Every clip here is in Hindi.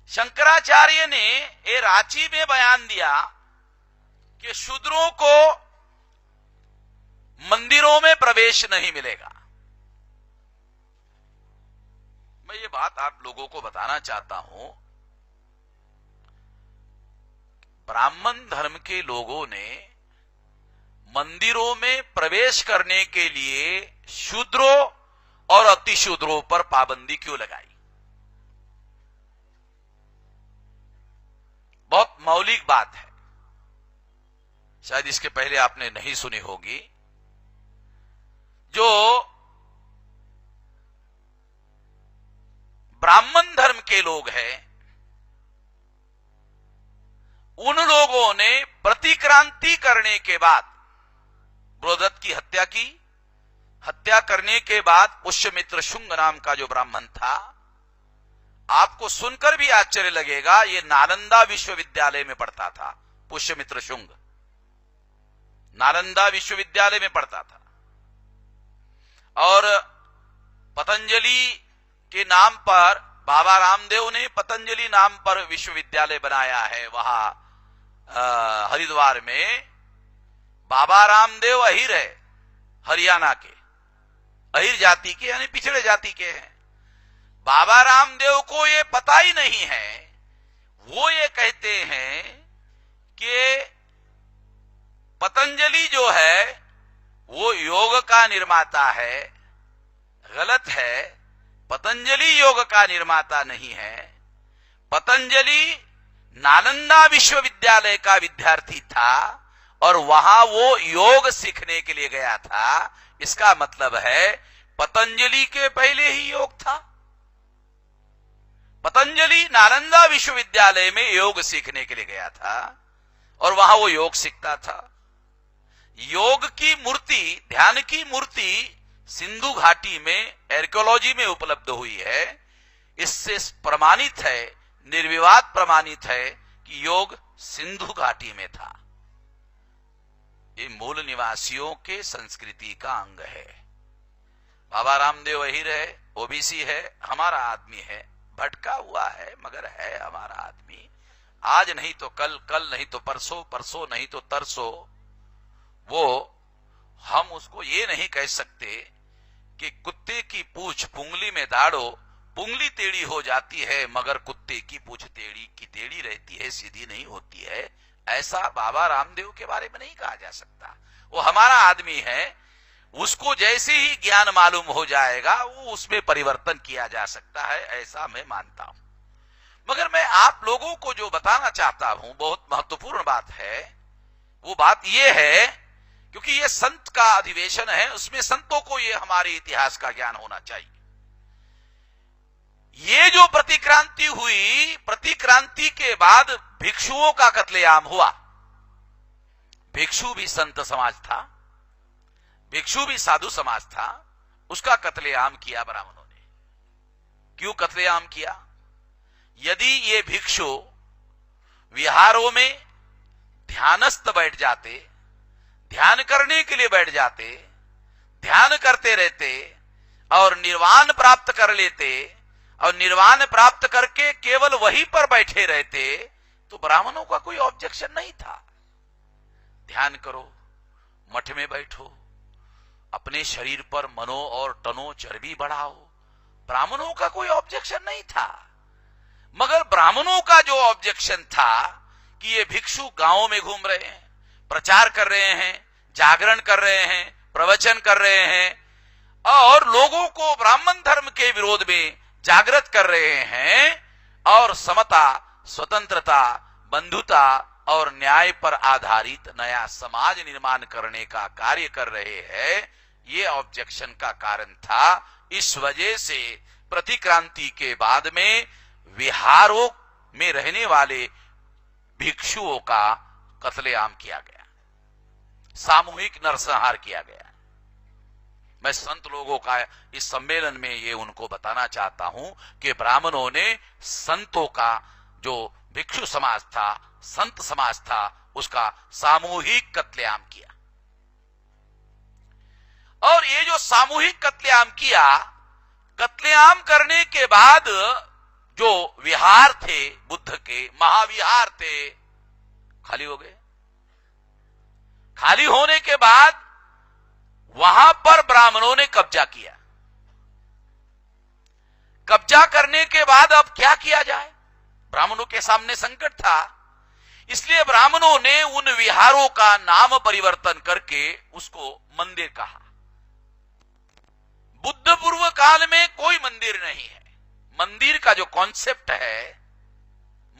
शंकराचार्य ने ये रांची में बयान दिया कि शूद्रों को मंदिरों में प्रवेश नहीं मिलेगा। मैं ये बात आप लोगों को बताना चाहता हूं, ब्राह्मण धर्म के लोगों ने मंदिरों में प्रवेश करने के लिए शूद्रों और अतिशूद्रों पर पाबंदी क्यों लगाई? बहुत मौलिक बात है, शायद इसके पहले आपने नहीं सुनी होगी। जो ब्राह्मण धर्म के लोग हैं, उन लोगों ने प्रतिक्रांति करने के बाद बृहदत्त की हत्या की। हत्या करने के बाद पुष्यमित्र शुंग नाम का जो ब्राह्मण था, आपको सुनकर भी आश्चर्य लगेगा, ये नालंदा विश्वविद्यालय में पढ़ता था। पुष्यमित्र शुंग नालंदा विश्वविद्यालय में पढ़ता था और पतंजलि के नाम पर, बाबा रामदेव ने पतंजलि नाम पर विश्वविद्यालय बनाया है वहां हरिद्वार में। बाबा रामदेव अहिर है, हरियाणा के अहिर जाति के, यानी पिछड़े जाति के हैं। बाबा रामदेव को ये पता ही नहीं है, वो ये कहते हैं कि पतंजलि जो है वो योग का निर्माता है। गलत है, पतंजलि योग का निर्माता नहीं है। पतंजलि नालंदा विश्वविद्यालय का विद्यार्थी था और वहां वो योग सीखने के लिए गया था। इसका मतलब है पतंजलि के पहले ही योग था। पतंजलि नालंदा विश्वविद्यालय में योग सीखने के लिए गया था और वहां वो योग सीखता था। योग की मूर्ति, ध्यान की मूर्ति सिंधु घाटी में आर्कियोलॉजी में उपलब्ध हुई है। इससे प्रमाणित है, निर्विवाद प्रमाणित है कि योग सिंधु घाटी में था। ये मूल निवासियों के संस्कृति का अंग है। बाबा रामदेव अहिर है, ओबीसी है, हमारा आदमी है, भटका हुआ है मगर है हमारा आदमी। आज नहीं तो कल, कल नहीं तो परसों, परसों नहीं तो तरसों। वो हम उसको ये नहीं कह सकते कि कुत्ते की पूंछ पुंगली में दाड़ो, पुंगली टेढ़ी हो जाती है मगर कुत्ते की पूंछ टेढ़ी की टेढ़ी रहती है, सीधी नहीं होती है। ऐसा बाबा रामदेव के बारे में नहीं कहा जा सकता। वो हमारा आदमी है, उसको जैसे ही ज्ञान मालूम हो जाएगा वो उसमें परिवर्तन किया जा सकता है, ऐसा मैं मानता हूं। मगर मैं आप लोगों को जो बताना चाहता हूं, बहुत महत्वपूर्ण बात है। वो बात ये है, क्योंकि ये संत का अधिवेशन है, उसमें संतों को ये हमारे इतिहास का ज्ञान होना चाहिए। ये जो प्रतिक्रांति हुई, प्रतिक्रांति के बाद भिक्षुओं का कत्लेआम हुआ। भिक्षु भी संत समाज था, भिक्षु भी साधु समाज था, उसका कत्लेआम किया ब्राह्मणों ने। क्यों कत्लेआम किया? यदि ये भिक्षु विहारों में ध्यानस्थ बैठ जाते, ध्यान करने के लिए बैठ जाते, ध्यान करते रहते और निर्वाण प्राप्त कर लेते और निर्वाण प्राप्त करके केवल वहीं पर बैठे रहते, तो ब्राह्मणों का कोई ऑब्जेक्शन नहीं था। ध्यान करो, मठ में बैठो, अपने शरीर पर मनो और तनो चर्बी बढ़ाओ, ब्राह्मणों का कोई ऑब्जेक्शन नहीं था। मगर ब्राह्मणों का जो ऑब्जेक्शन था कि ये भिक्षु गांवों में घूम रहे हैं, प्रचार कर रहे हैं, जागरण कर रहे हैं, प्रवचन कर रहे हैं और लोगों को ब्राह्मण धर्म के विरोध में जागृत कर रहे हैं और समता, स्वतंत्रता, बंधुता और न्याय पर आधारित नया समाज निर्माण करने का कार्य कर रहे हैं, ये ऑब्जेक्शन का कारण था। इस वजह से प्रतिक्रांति के बाद में विहारों में रहने वाले भिक्षुओं का कत्लेआम किया गया, सामूहिक नरसंहार किया गया। मैं संत लोगों का इस सम्मेलन में ये उनको बताना चाहता हूं कि ब्राह्मणों ने संतों का, जो भिक्षु समाज था, संत समाज था, उसका सामूहिक कत्लेआम किया। और ये जो सामूहिक कत्लेआम किया, कत्लेआम करने के बाद जो विहार थे बुद्ध के, महाविहार थे, खाली हो गए। खाली होने के बाद वहां पर ब्राह्मणों ने कब्जा किया। कब्जा करने के बाद अब क्या किया जाए? ब्राह्मणों के सामने संकट था, इसलिए ब्राह्मणों ने उन विहारों का नाम परिवर्तन करके उसको मंदिर कहा। बुद्ध पूर्व काल में कोई मंदिर नहीं है। मंदिर का जो कॉन्सेप्ट है,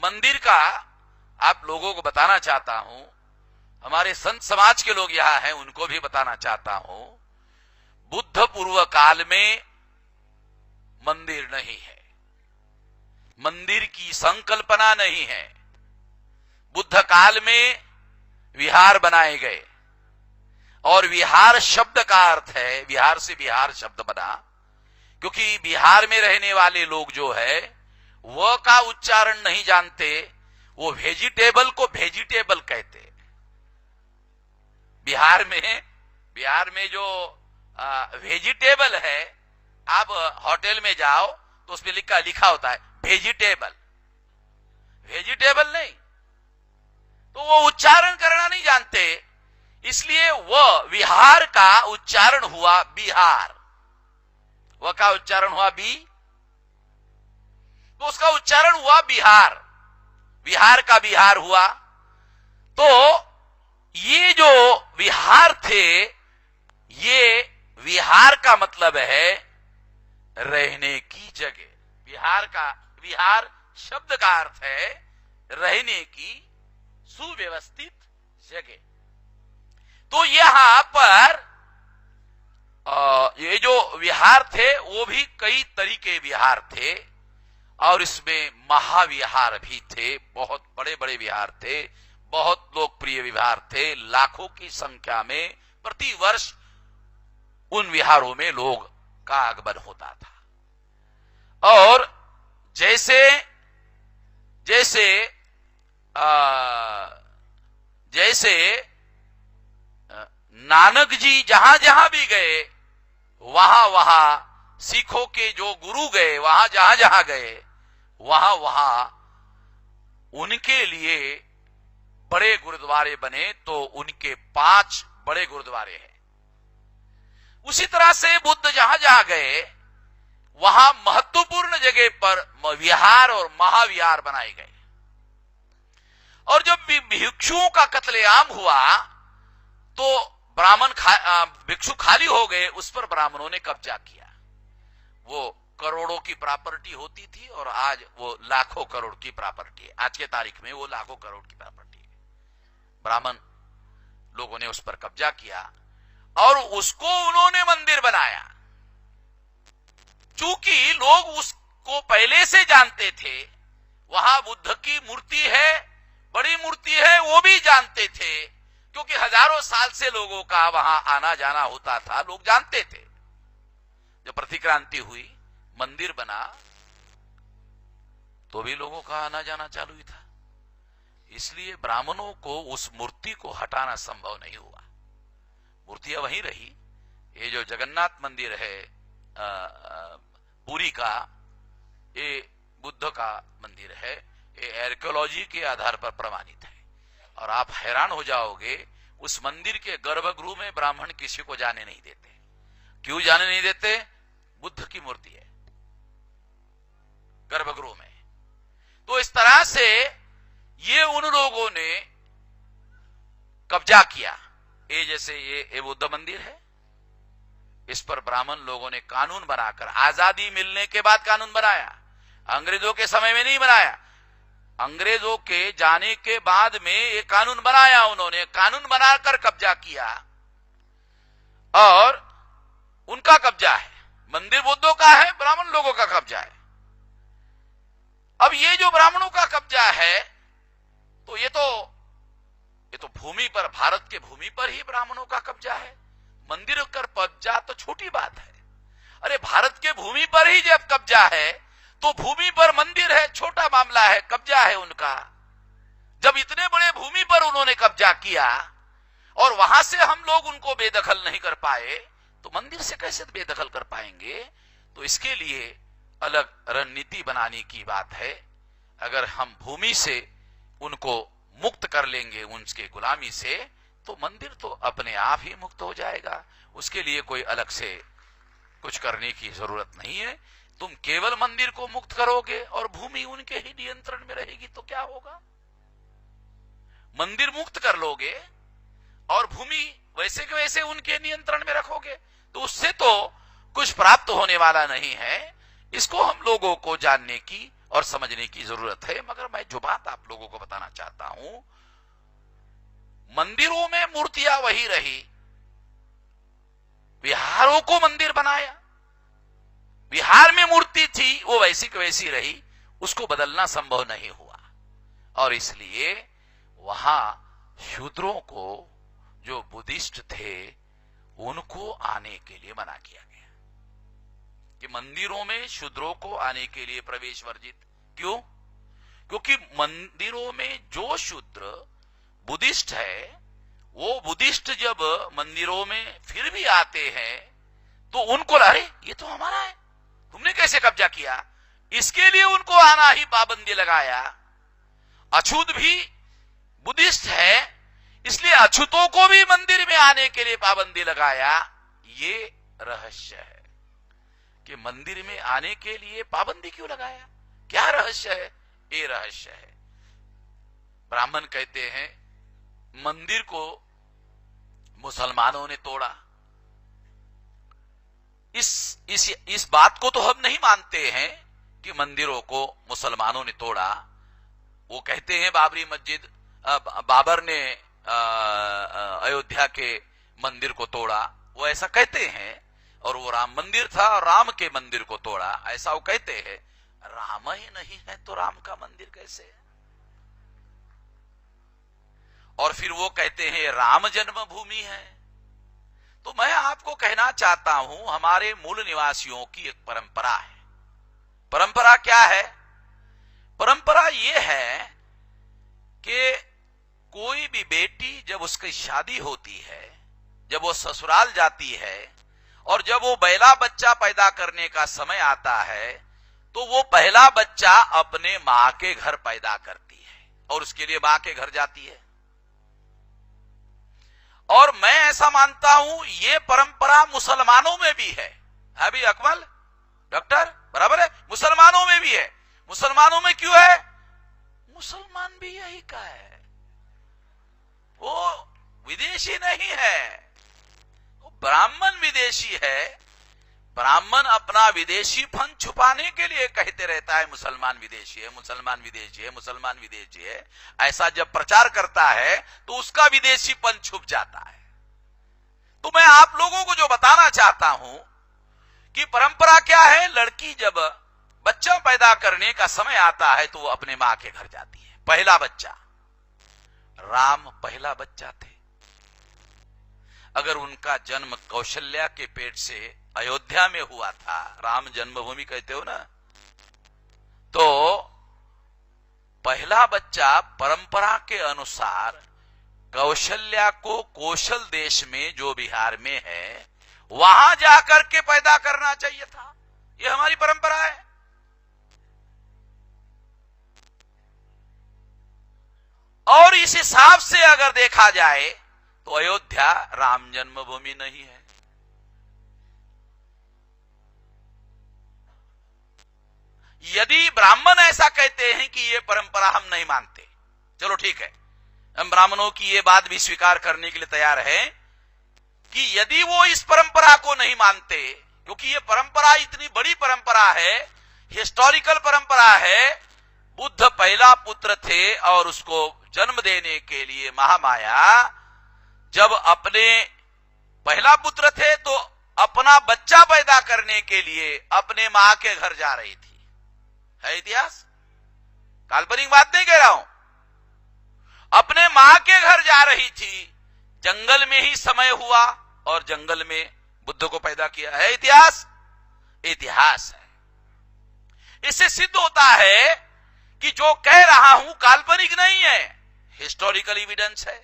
मंदिर का आप लोगों को बताना चाहता हूं, हमारे संत समाज के लोग यहां हैं उनको भी बताना चाहता हूं, बुद्ध पूर्व काल में मंदिर नहीं है, मंदिर की संकल्पना नहीं है। बुद्ध काल में विहार बनाए गए, और विहार शब्द का अर्थ है, विहार से विहार शब्द बना, क्योंकि बिहार में रहने वाले लोग जो है वह का उच्चारण नहीं जानते, वो वेजिटेबल को वेजिटेबल कहते। बिहार में जो वेजिटेबल है, आप होटल में जाओ तो उसमें लिखा होता है वेजिटेबल, वेजिटेबल नहीं, तो वो उच्चारण करना नहीं जानते, इसलिए वह विहार का उच्चारण हुआ बिहार। वह का उच्चारण हुआ तो उसका उच्चारण हुआ बिहार, बिहार का बिहार हुआ। तो ये जो विहार थे, ये विहार का मतलब है रहने की जगह। विहार शब्द का अर्थ है रहने की सुव्यवस्थित जगह। तो यहां पर ये जो विहार थे वो भी कई तरीके विहार थे, और इसमें महाविहार भी थे, बहुत बड़े बड़े विहार थे, बहुत लोकप्रिय विहार थे। लाखों की संख्या में प्रति वर्ष उन विहारों में लोग का आगमन होता था। और जैसे नानक जी जहां जहां भी गए, वहां वहां सिखों के जो गुरु गए, वहां जहां जहां गए, वहां वहां उनके लिए बड़े गुरुद्वारे बने। तो उनके 5 बड़े गुरुद्वारे हैं। उसी तरह से बुद्ध जहां जहां गए, वहां महत्वपूर्ण जगह पर विहार और महाविहार बनाए गए। और जब भिक्षुओं का कत्लेआम हुआ तो भिक्षु खाली हो गए, उस पर ब्राह्मणों ने कब्जा किया। वो करोड़ों की प्रॉपर्टी होती थी, और आज वो लाखों करोड़ की प्रॉपर्टी है। आज के तारीख में वो लाखों करोड़ की प्रॉपर्टी है। ब्राह्मण लोगों ने उस पर कब्जा किया और उसको उन्होंने मंदिर बनाया। चूंकि लोग उसको पहले से जानते थे, वहां बुद्ध की मूर्ति है, बड़ी मूर्ति है, वो भी जानते थे, क्योंकि हजारों साल से लोगों का वहां आना जाना होता था, लोग जानते थे। जब प्रतिक्रांति हुई, मंदिर बना, तो भी लोगों का आना जाना चालू ही था। इसलिए ब्राह्मणों को उस मूर्ति को हटाना संभव नहीं हुआ। मूर्तियां वहीं रही। ये जो जगन्नाथ मंदिर है पुरी का, ये बुद्ध का मंदिर है, ये आर्कियोलॉजी के आधार पर प्रमाणित है। और आप हैरान हो जाओगे, उस मंदिर के गर्भगृह में ब्राह्मण किसी को जाने नहीं देते। क्यों जाने नहीं देते? बुद्ध की मूर्ति है गर्भगृह में। तो इस तरह से ये उन लोगों ने कब्जा किया। ये जैसे ये बुद्ध मंदिर है, इस पर ब्राह्मण लोगों ने कानून बनाकर, आजादी मिलने के बाद कानून बनाया, अंग्रेजों के समय में नहीं बनाया। अंग्रेजों के जाने के बाद में ये कानून बनाया, उन्होंने कानून बनाकर कब्जा किया, और उनका कब्जा है। मंदिर बुद्धों का है, ब्राह्मण लोगों का कब्जा है। अब ये जो ब्राह्मणों का कब्जा है, तो ये तो भूमि पर, भारत के भूमि पर ही ब्राह्मणों का कब्जा है। मंदिर पर कब्जा तो छोटी बात है। अरे भारत के भूमि पर ही जब कब्जा है, तो भूमि पर मंदिर है, छोटा मामला है, कब्जा है उनका। जब इतने बड़े भूमि पर उन्होंने कब्जा किया और वहां से हम लोग उनको बेदखल नहीं कर पाए, तो मंदिर से कैसे बेदखल कर पाएंगे? तो इसके लिए अलग रणनीति बनाने की बात है। अगर हम भूमि से उनको मुक्त कर लेंगे, उनके गुलामी से, तो मंदिर तो अपने आप ही मुक्त हो जाएगा। उसके लिए कोई अलग से कुछ करने की जरूरत नहीं है। तुम केवल मंदिर को मुक्त करोगे और भूमि उनके ही नियंत्रण में रहेगी तो क्या होगा? मंदिर मुक्त कर लोगे और भूमि वैसे के वैसे उनके नियंत्रण में रखोगे तो उससे तो कुछ प्राप्त होने वाला नहीं है। इसको हम लोगों को जानने की और समझने की जरूरत है। मगर मैं जो बात आप लोगों को बताना चाहता हूं, मंदिरों में मूर्तियां वही रही, विहारों को मंदिर बनाया। विहार में मूर्ति थी वो वैसी की वैसी रही, उसको बदलना संभव नहीं हुआ। और इसलिए वहां शूद्रों को, जो बुद्धिस्ट थे, उनको आने के लिए मना किया गया कि मंदिरों में शूद्रों को आने के लिए प्रवेश वर्जित। क्यों? क्योंकि मंदिरों में जो शूद्र बुद्धिस्ट है, वो बुद्धिस्ट जब मंदिरों में फिर भी आते हैं तो उनको, अरे ये तो हमारा है, तुमने कैसे कब्जा किया? इसके लिए उनको आना ही पाबंदी लगाया। अछूत भी बुद्धिस्ट है, इसलिए अछूतों को भी मंदिर में आने के लिए पाबंदी लगाया। ये रहस्य है कि मंदिर में आने के लिए पाबंदी क्यों लगाया, क्या रहस्य है? ये रहस्य है। ब्राह्मण कहते हैं मंदिर को मुसलमानों ने तोड़ा। इस बात को तो हम नहीं मानते हैं कि मंदिरों को मुसलमानों ने तोड़ा। वो कहते हैं बाबरी मस्जिद, बाबर ने अयोध्या के मंदिर को तोड़ा, वो ऐसा कहते हैं। और वो राम मंदिर था और राम के मंदिर को तोड़ा, ऐसा वो कहते हैं। राम ही नहीं है तो राम का मंदिर कैसे है? और फिर वो कहते हैं राम जन्मभूमि है। तो मैं आपको कहना चाहता हूं, हमारे मूल निवासियों की एक परंपरा है। परंपरा क्या है? परंपरा ये है कि कोई भी बेटी जब उसकी शादी होती है, जब वो ससुराल जाती है और जब वो पहला बच्चा पैदा करने का समय आता है, तो वो पहला बच्चा अपने मां के घर पैदा करती है और उसके लिए मां के घर जाती है। और मैं ऐसा मानता हूं ये परंपरा मुसलमानों में भी है। अभी अकमल डॉक्टर बराबर है, मुसलमानों में भी है। मुसलमानों में क्यों है? मुसलमान भी यही का है, वो विदेशी नहीं है, वो ब्राह्मण विदेशी है। ब्राह्मण अपना विदेशीपन छुपाने के लिए कहते रहता है मुसलमान विदेशी है, मुसलमान विदेशी है, मुसलमान विदेशी है। ऐसा जब प्रचार करता है तो उसका विदेशीपन छुप जाता है। तो मैं आप लोगों को जो बताना चाहता हूं कि परंपरा क्या है, लड़की जब बच्चा पैदा करने का समय आता है तो वो अपने मां के घर जाती है। पहला बच्चा, राम पहला बच्चा थे। अगर उनका जन्म कौशल्या के पेट से अयोध्या में हुआ था, राम जन्मभूमि कहते हो ना, तो पहला बच्चा परंपरा के अनुसार कौशल्या को कौशल देश में, जो बिहार में है, वहां जाकर के पैदा करना चाहिए था। यह हमारी परंपरा है। और इस हिसाब से अगर देखा जाए तो अयोध्या राम जन्मभूमि नहीं है। यदि ब्राह्मण ऐसा कहते हैं कि ये परंपरा हम नहीं मानते, चलो ठीक है, हम ब्राह्मणों की ये बात भी स्वीकार करने के लिए तैयार है कि यदि वो इस परंपरा को नहीं मानते, क्योंकि ये परंपरा इतनी बड़ी परंपरा है, हिस्टोरिकल परंपरा है। बुद्ध पहला पुत्र थे और उसको जन्म देने के लिए महामाया जब अपने पहला पुत्र थे तो अपना बच्चा पैदा करने के लिए अपने मां के घर जा रही थी। है इतिहास, काल्पनिक बात नहीं कह रहा हूं। अपने मां के घर जा रही थी, जंगल में ही समय हुआ और जंगल में बुद्ध को पैदा किया। है इतिहास, इतिहास है। इससे सिद्ध होता है कि जो कह रहा हूं काल्पनिक नहीं है, हिस्टोरिकल एविडेंस है।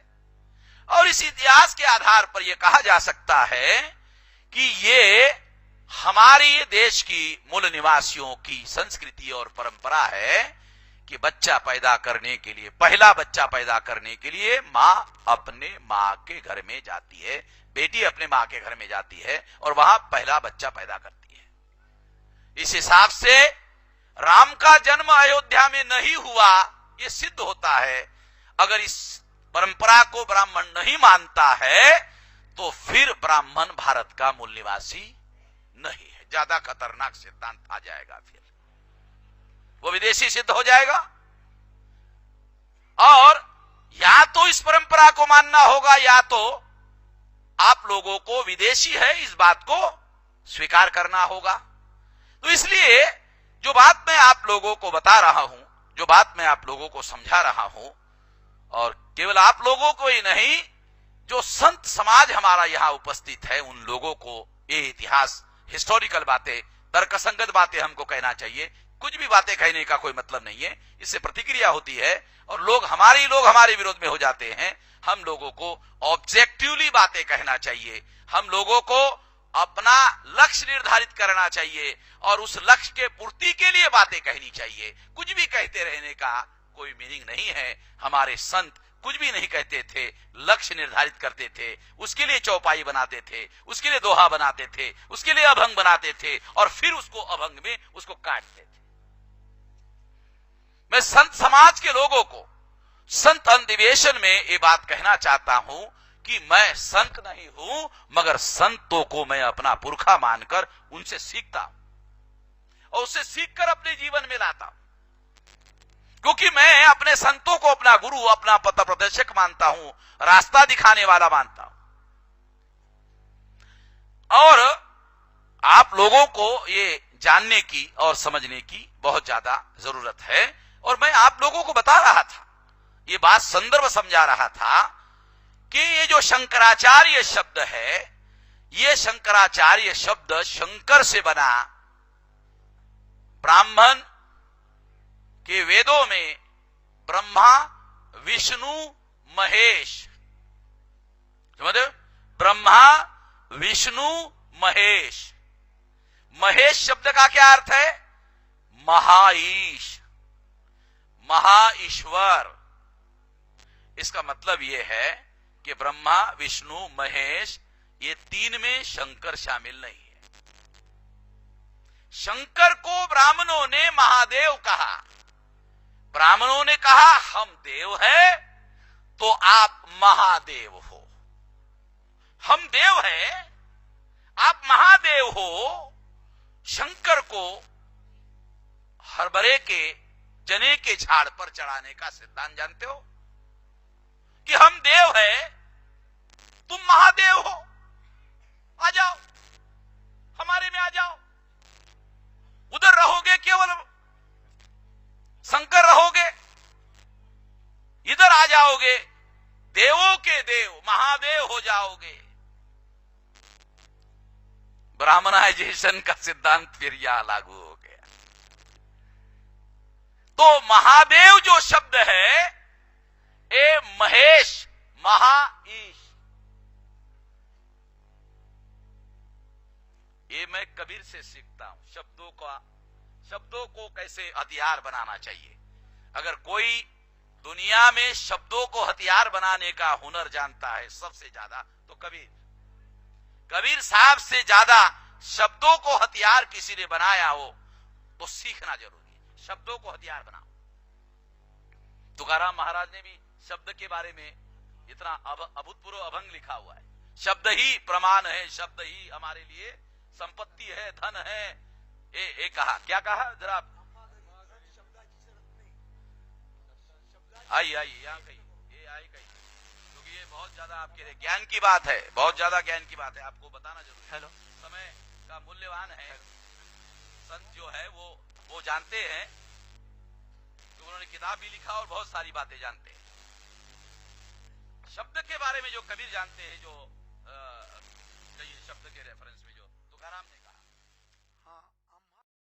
और इस इतिहास के आधार पर यह कहा जा सकता है कि ये हमारी देश की मूल निवासियों की संस्कृति और परंपरा है कि बच्चा पैदा करने के लिए, पहला बच्चा पैदा करने के लिए मां अपने मां के घर में जाती है, बेटी अपने मां के घर में जाती है और वहां पहला बच्चा पैदा करती है। इस हिसाब से राम का जन्म अयोध्या में नहीं हुआ, यह सिद्ध होता है। अगर इस परंपरा को ब्राह्मण नहीं मानता है तो फिर ब्राह्मण भारत का मूल निवासी नहीं है। ज्यादा खतरनाक सिद्धांत आ जाएगा, फिर वो विदेशी सिद्ध हो जाएगा। और या तो इस परंपरा को मानना होगा या तो आप लोगों को विदेशी है इस बात को स्वीकार करना होगा। तो इसलिए जो बात मैं आप लोगों को बता रहा हूं, जो बात मैं आप लोगों को समझा रहा हूं, और केवल आप लोगों को ही नहीं, जो संत समाज हमारा यहां उपस्थित है उन लोगों को ये इतिहास, हिस्टोरिकल बातें, तर्कसंगत बातें हमको कहना चाहिए। कुछ भी बातें कहने का कोई मतलब नहीं है, इससे प्रतिक्रिया होती है और लोग हमारे विरोध में हो जाते हैं। हम लोगों को ऑब्जेक्टिवली बातें कहना चाहिए, हम लोगों को अपना लक्ष्य निर्धारित करना चाहिए और उस लक्ष्य के पूर्ति के लिए बातें कहनी चाहिए। कुछ भी कहते रहने का कोई मीनिंग नहीं है। हमारे संत कुछ भी नहीं कहते थे, लक्ष्य निर्धारित करते थे, उसके लिए चौपाई बनाते थे, उसके लिए दोहा बनाते थे, उसके लिए अभंग बनाते थे और फिर उसको अभंग में उसको काटते थे। मैं संत समाज के लोगों को संत अधिवेशन में ये बात कहना चाहता हूं कि मैं संत नहीं हूं, मगर संतों को मैं अपना पुरखा मानकर उनसे सीखता हूं और उससे सीखकर अपने जीवन में लाता हूं, क्योंकि मैं अपने संतों को अपना गुरु, अपना पथ प्रदर्शक मानता हूं, रास्ता दिखाने वाला मानता हूं। और आप लोगों को ये जानने की और समझने की बहुत ज्यादा जरूरत है। और मैं आप लोगों को बता रहा था, ये बात संदर्भ समझा रहा था कि ये जो शंकराचार्य शब्द है, ये शंकराचार्य शब्द शंकर से बना। ब्राह्मण के वेदों में ब्रह्मा, विष्णु, महेश, समझे? ब्रह्मा, विष्णु, महेश। महेश शब्द का क्या अर्थ है? महाईश, महाईश्वर। इसका मतलब यह है कि ब्रह्मा, विष्णु, महेश, ये तीन में शंकर शामिल नहीं है। शंकर को ब्राह्मणों ने महादेव कहा। ब्राह्मणों ने कहा हम देव हैं तो आप महादेव हो। हम देव हैं, आप महादेव हो। शंकर को हरभरे के जने के झाड़ पर चढ़ाने का सिद्धांत जानते हो कि हम देव हैं, तुम महादेव हो, आ जाओ, हमारे में आ जाओ। उधर रहोगे केवल शंकर रहोगे, इधर आ जाओगे देवों के देव, महादेव हो जाओगे। ब्राह्मणाइजेशन का सिद्धांत फिर यहां लागू हो गया। तो महादेव जो शब्द है, ए महेश, महाईश, ये मैं कबीर से सीखता हूं। शब्दों को कैसे हथियार बनाना चाहिए। अगर कोई दुनिया में शब्दों को हथियार बनाने का हुनर जानता है सबसे ज्यादा, तो कबीर साहब से ज्यादा शब्दों को हथियार किसी ने बनाया हो तो सीखना जरूरी है। शब्दों को हथियार बनाओ। तुकाराम महाराज ने भी शब्द के बारे में इतना अभूतपूर्व अभंग लिखा हुआ है। शब्द ही प्रमाण है, शब्द ही हमारे लिए संपत्ति है, धन है। ये कहा, क्या कहा जरा आई यहाँ कही, ये आई कही, क्योंकि ये बहुत ज्यादा आपके लिए ज्ञान की बात है, बहुत ज्यादा ज्ञान की बात है, आपको बताना जरूरी है। समय का मूल्यवान है। संत जो है वो जानते हैं, तो उन्होंने किताब भी लिखा और बहुत सारी बातें जानते हैं। शब्द के बारे में जो कबीर जानते हैं, जो शब्द के रेफरेंस में जो तुकाराम ने